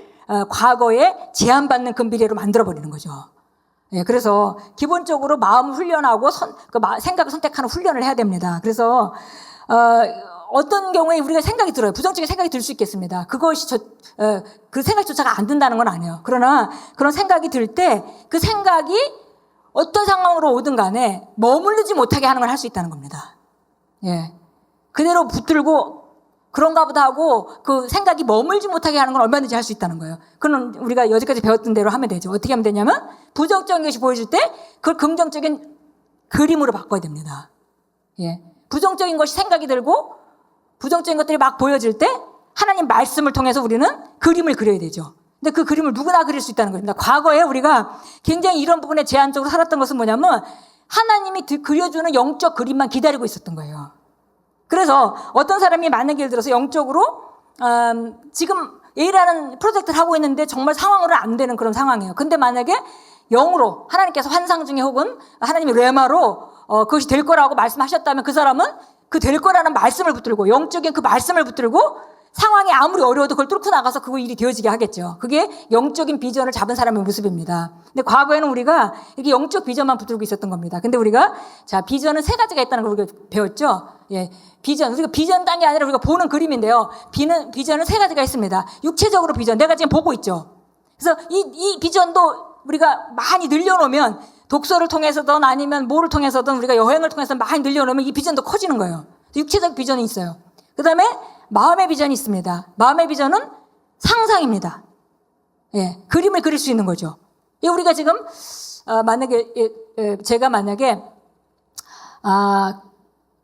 과거에 제한받는 그 미래로 만들어버리는 거죠. 예, 그래서 기본적으로 마음을 훈련하고 생각을 선택하는 훈련을 해야 됩니다. 그래서 어떤 경우에 우리가 생각이 들어요. 부정적인 생각이 들 수 있겠습니다. 그것이 그 생각조차가 안 든다는 건 아니에요. 그러나 그런 생각이 들 때 그 생각이 어떤 상황으로 오든 간에 머무르지 못하게 하는 걸 할 수 있다는 겁니다. 예. 그대로 붙들고 그런가 보다 하고 그 생각이 머물지 못하게 하는 건 얼마든지 할 수 있다는 거예요. 그건 우리가 여지까지 배웠던 대로 하면 되죠. 어떻게 하면 되냐면 부정적인 것이 보여질 때 그걸 긍정적인 그림으로 바꿔야 됩니다. 예. 부정적인 것이 생각이 들고 부정적인 것들이 막 보여질 때 하나님 말씀을 통해서 우리는 그림을 그려야 되죠. 근데 그 그림을 누구나 그릴 수 있다는 겁니다. 과거에 우리가 굉장히 이런 부분에 제한적으로 살았던 것은 뭐냐면 하나님이 그려주는 영적 그림만 기다리고 있었던 거예요. 그래서 어떤 사람이 만약에 예를 들어서 영적으로 지금 A라는 프로젝트를 하고 있는데 정말 상황으로는 안 되는 그런 상황이에요. 근데 만약에 영으로 하나님께서 환상 중에 혹은 하나님의 레마로 그것이 될 거라고 말씀하셨다면 그 사람은 그 될 거라는 말씀을 붙들고 영적인 그 말씀을 붙들고 상황이 아무리 어려워도 그걸 뚫고 나가서 그 일이 되어지게 하겠죠. 그게 영적인 비전을 잡은 사람의 모습입니다. 근데 과거에는 우리가 이렇게 영적 비전만 붙들고 있었던 겁니다. 근데 우리가 비전은 세 가지가 있다는 걸 우리가 배웠죠. 예. 우리가 비전 딴 게 아니라 우리가 보는 그림인데요. 비전은 세 가지가 있습니다. 육체적으로 비전. 내가 지금 보고 있죠. 그래서 이 비전도 우리가 많이 늘려놓으면 독서를 통해서든 아니면 뭐를 통해서든 우리가 여행을 통해서 많이 늘려놓으면 이 비전도 커지는 거예요. 육체적 비전이 있어요. 그 다음에 마음의 비전이 있습니다. 마음의 비전은 상상입니다. 예, 그림을 그릴 수 있는 거죠. 우리가 지금 제가 만약에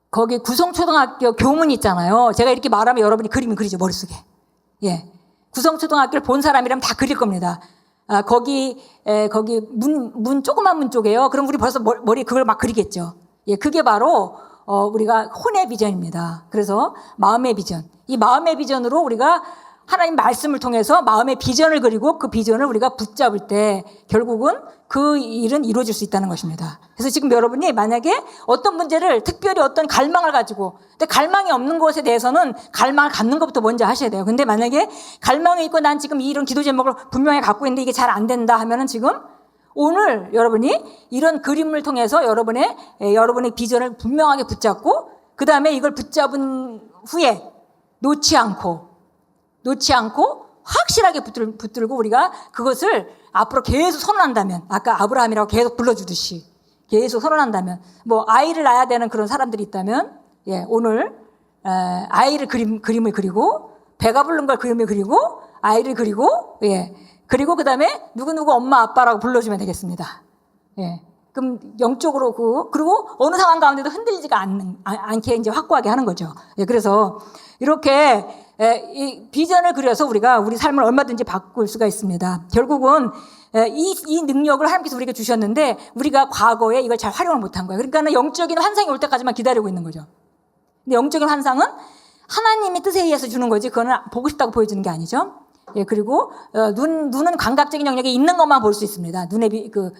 거기 구성초등학교 교문 있잖아요. 제가 이렇게 말하면 여러분이 그림을 그리죠, 머릿속에. 예, 구성초등학교를 본 사람이라면 다 그릴 겁니다. 거기 조그만 문 쪽에요. 그럼 우리 벌써 머리에 그걸 막 그리겠죠. 예, 그게 바로 우리가 혼의 비전입니다. 그래서 마음의 비전. 이 마음의 비전으로 우리가 하나님 말씀을 통해서 마음의 비전을 그리고 그 비전을 우리가 붙잡을 때 결국은 그 일은 이루어질 수 있다는 것입니다. 그래서 지금 여러분이 만약에 어떤 문제를 특별히 어떤 갈망을 가지고 근데 갈망이 없는 것에 대해서는 갈망을 갖는 것부터 먼저 하셔야 돼요. 근데 만약에 갈망이 있고 난 지금 이런 기도 제목을 분명히 갖고 있는데 이게 잘 안 된다 하면은 지금 오늘 여러분이 이런 그림을 통해서 여러분의 비전을 분명하게 붙잡고 그 다음에 이걸 붙잡은 후에 놓지 않고 확실하게 붙들고 우리가 그것을 앞으로 계속 선언한다면 아까 아브라함이라고 계속 불러주듯이 계속 선언한다면 뭐 아이를 낳아야 되는 그런 사람들이 있다면 예, 오늘 아이를 그림을 그리고 배가 부른 걸 그림을 그리고 아이를 그리고 예. 그리고 그 다음에 누구누구 엄마 아빠라고 불러주면 되겠습니다. 예. 그럼 영적으로 그리고 어느 상황 가운데도 흔들리지가 않게 이제 확고하게 하는 거죠. 예. 그래서 이렇게 이 비전을 그려서 우리가 우리 삶을 얼마든지 바꿀 수가 있습니다. 결국은 이 능력을 하나님께서 우리에게 주셨는데 우리가 과거에 이걸 잘 활용을 못한 거예요. 그러니까 영적인 환상이 올 때까지만 기다리고 있는 거죠. 근데 영적인 환상은 하나님의 뜻에 의해서 주는 거지 그거는 보고 싶다고 보여주는 게 아니죠. 예, 그리고 눈은 감각적인 영역에 있는 것만 볼 수 있습니다.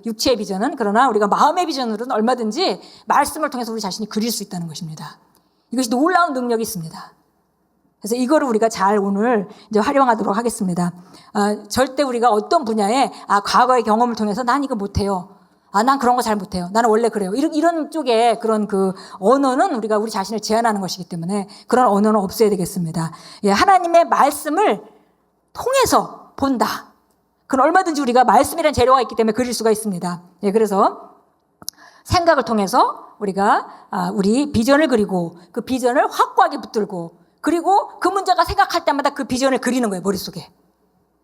육체의 비전은. 그러나 우리가 마음의 비전으로는 얼마든지 말씀을 통해서 우리 자신이 그릴 수 있다는 것입니다. 이것이 놀라운 능력이 있습니다. 그래서 이거를 우리가 잘 오늘 이제 활용하도록 하겠습니다. 절대 우리가 어떤 분야에 과거의 경험을 통해서 난 이거 못해요. 난 그런 거 잘 못해요. 나는 원래 그래요. 이런 쪽에 그런 언어는 우리가 우리 자신을 제한하는 것이기 때문에 그런 언어는 없어야 되겠습니다. 예, 하나님의 말씀을 통해서 본다. 그건 얼마든지 우리가 말씀이라는 재료가 있기 때문에 그릴 수가 있습니다. 예, 그래서 생각을 통해서 우리가 우리 비전을 그리고 그 비전을 확고하게 붙들고 그리고 그 문제가 생각할 때마다 그 비전을 그리는 거예요, 머릿속에.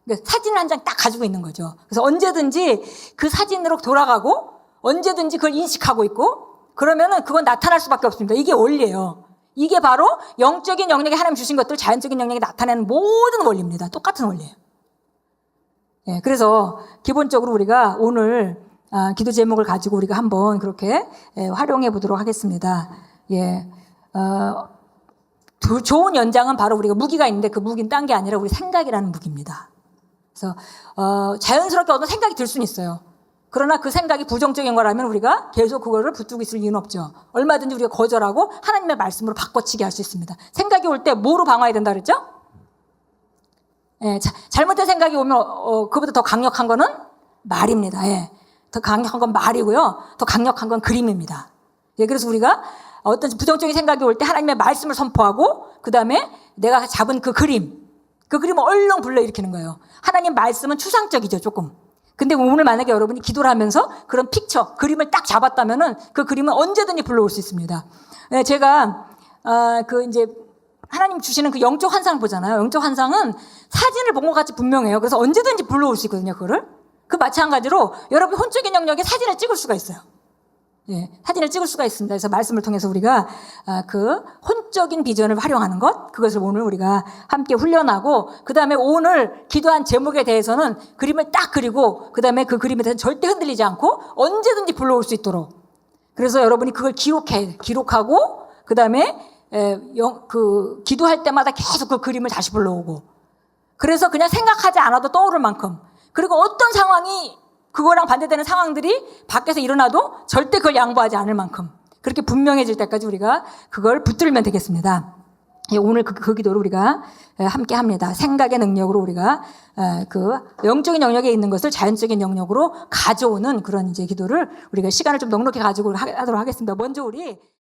그러니까 사진을 한 장 딱 가지고 있는 거죠. 그래서 언제든지 그 사진으로 돌아가고 언제든지 그걸 인식하고 있고 그러면은 그건 나타날 수밖에 없습니다. 이게 원리예요. 이게 바로 영적인 영역에 하나님 주신 것들 자연적인 영역에 나타내는 모든 원리입니다. 똑같은 원리예요. 예, 그래서 기본적으로 우리가 오늘 기도 제목을 가지고 우리가 한번 그렇게 활용해 보도록 하겠습니다. 예, 좋은 연장은 바로 우리가 무기가 있는데 그 무기는 딴 게 아니라 우리 생각이라는 무기입니다. 그래서 자연스럽게 어떤 생각이 들 수는 있어요. 그러나 그 생각이 부정적인 거라면 우리가 계속 그거를 붙들고 있을 이유는 없죠. 얼마든지 우리가 거절하고 하나님의 말씀으로 바꿔치기 할 수 있습니다. 생각이 올 때 뭐로 방어해야 된다 그랬죠? 예, 잘못된 생각이 오면 그보다 더 강력한 거는 말입니다. 예, 더 강력한 건 말이고요. 더 강력한 건 그림입니다. 예, 그래서 우리가 어떤 부정적인 생각이 올 때 하나님의 말씀을 선포하고 그 다음에 내가 잡은 그 그림을 얼렁 불러일으키는 거예요. 하나님 말씀은 추상적이죠, 조금. 근데 오늘 만약에 여러분이 기도를 하면서 그런 픽처, 그림을 딱 잡았다면은 그 그림은 언제든지 불러올 수 있습니다. 네, 제가, 이제 하나님 주시는 그 영적 환상을 보잖아요. 영적 환상은 사진을 본 것 같이 분명해요. 그래서 언제든지 불러올 수 있거든요, 그거를. 그 마찬가지로 여러분 혼적인 영역에 사진을 찍을 수가 있어요. 예, 사진을 찍을 수가 있습니다. 그래서 말씀을 통해서 우리가 그 혼적인 비전을 활용하는 것, 그것을 오늘 우리가 함께 훈련하고 그 다음에 오늘 기도한 제목에 대해서는 그림을 딱 그리고 그 다음에 그 그림에 대해서 절대 흔들리지 않고 언제든지 불러올 수 있도록. 그래서 여러분이 그걸 기록하고 그 다음에 기도할 때마다 계속 그 그림을 다시 불러오고 그래서 그냥 생각하지 않아도 떠오를 만큼 그리고 어떤 상황이 그거랑 반대되는 상황들이 밖에서 일어나도 절대 그걸 양보하지 않을 만큼 그렇게 분명해질 때까지 우리가 그걸 붙들면 되겠습니다. 오늘 그 기도를 우리가 함께 합니다. 생각의 능력으로 우리가 그 영적인 영역에 있는 것을 자연적인 영역으로 가져오는 그런 이제 기도를 우리가 시간을 좀 넉넉히 가지고 하도록 하겠습니다. 먼저 우리